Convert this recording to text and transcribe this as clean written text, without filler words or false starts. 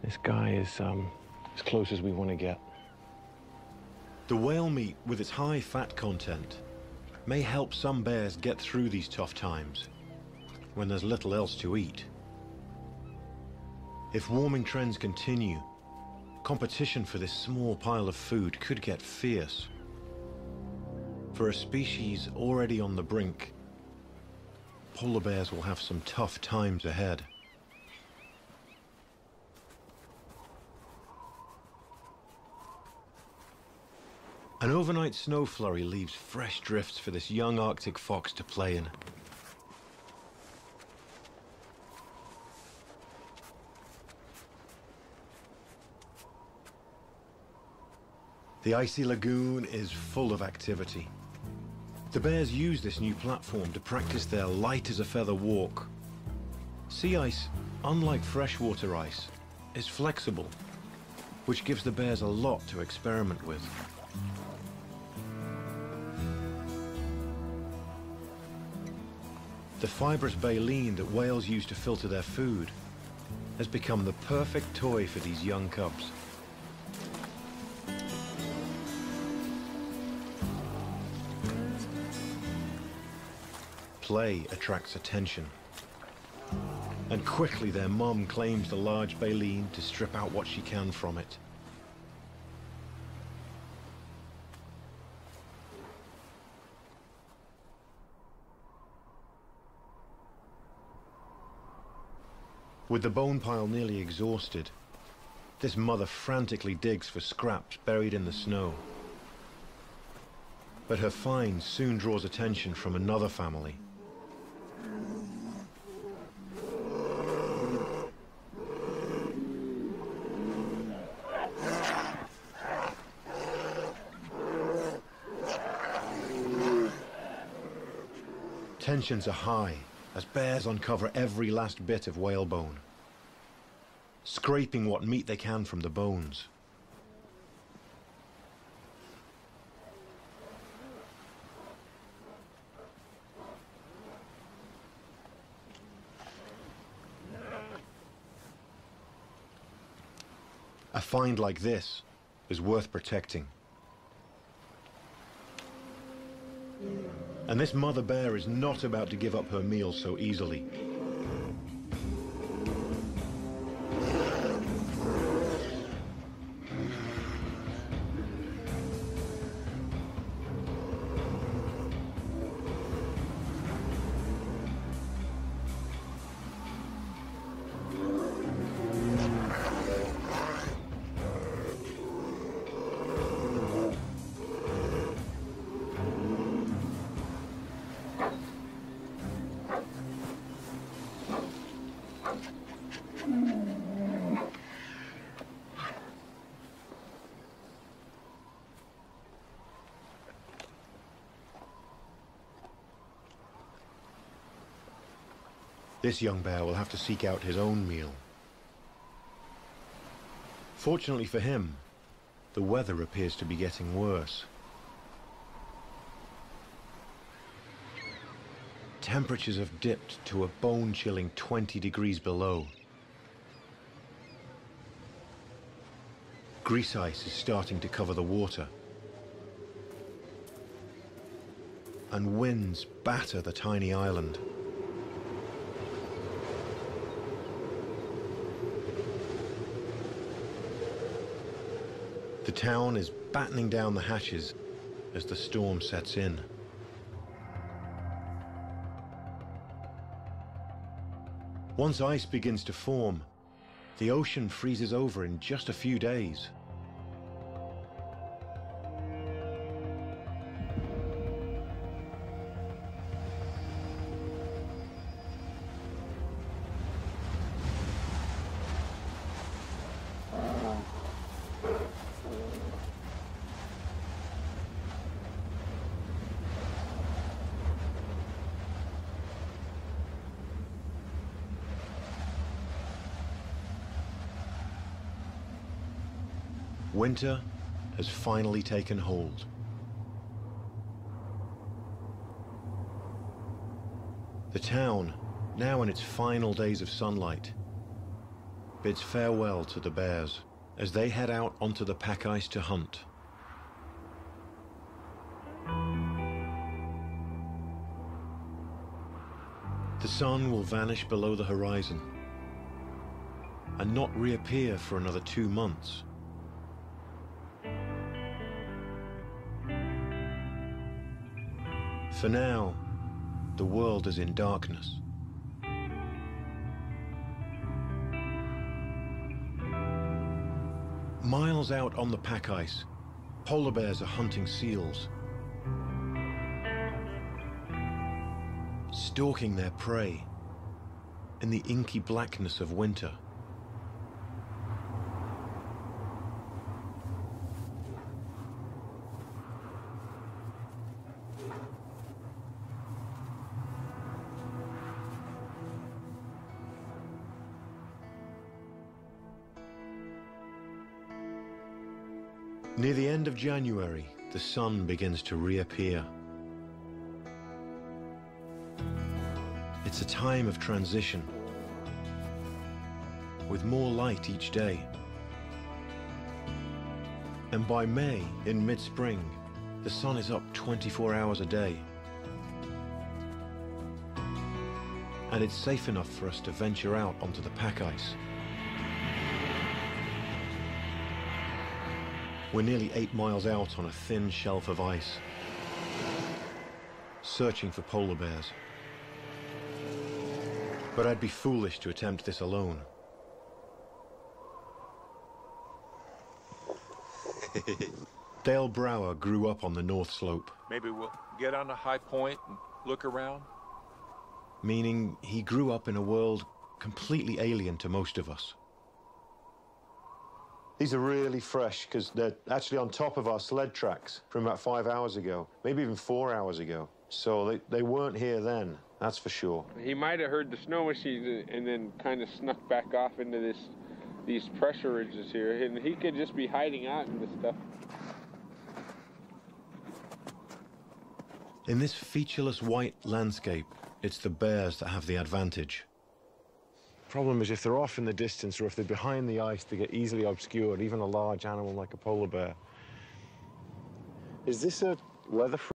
This guy is as close as we want to get. The whale meat, with its high fat content, may help some bears get through these tough times when there's little else to eat. If warming trends continue, competition for this small pile of food could get fierce. For a species already on the brink, polar bears will have some tough times ahead. An overnight snow flurry leaves fresh drifts for this young Arctic fox to play in. The icy lagoon is full of activity. The bears use this new platform to practice their light-as-a-feather walk. Sea ice, unlike freshwater ice, is flexible, which gives the bears a lot to experiment with. The fibrous baleen that whales use to filter their food has become the perfect toy for these young cubs. Play attracts attention, and quickly their mom claims the large baleen to strip out what she can from it. With the bone pile nearly exhausted, this mother frantically digs for scraps buried in the snow. But her find soon draws attention from another family. Tensions are high as bears uncover every last bit of whalebone, scraping what meat they can from the bones. A find like this is worth protecting. And this mother bear is not about to give up her meal so easily. This young bear will have to seek out his own meal. Fortunately for him, the weather appears to be getting worse. Temperatures have dipped to a bone-chilling 20 degrees below. Grease ice is starting to cover the water, and winds batter the tiny island. The town is battening down the hatches as the storm sets in. Once ice begins to form, the ocean freezes over in just a few days. Winter has finally taken hold. The town, now in its final days of sunlight, bids farewell to the bears as they head out onto the pack ice to hunt. The sun will vanish below the horizon and not reappear for another 2 months. For now, the world is in darkness. Miles out on the pack ice, polar bears are hunting seals, stalking their prey in the inky blackness of winter. Near the end of January, the sun begins to reappear. It's a time of transition, with more light each day. And by May, in mid-spring, the sun is up 24 hours a day. And it's safe enough for us to venture out onto the pack ice. We're nearly 8 miles out on a thin shelf of ice, searching for polar bears. But I'd be foolish to attempt this alone. Dale Brower grew up on the North Slope. Maybe we'll get on a high point and look around? Meaning he grew up in a world completely alien to most of us. These are really fresh because they're actually on top of our sled tracks from about 5 hours ago, maybe even 4 hours ago. So they weren't here then, that's for sure. He might have heard the snow machines and then kind of snuck back off into these pressure ridges here, and he could just be hiding out in this stuff. In this featureless white landscape, it's the bears that have the advantage. Problem is, if they're off in the distance or if they're behind the ice, they get easily obscured, even a large animal like a polar bear. Is this a weather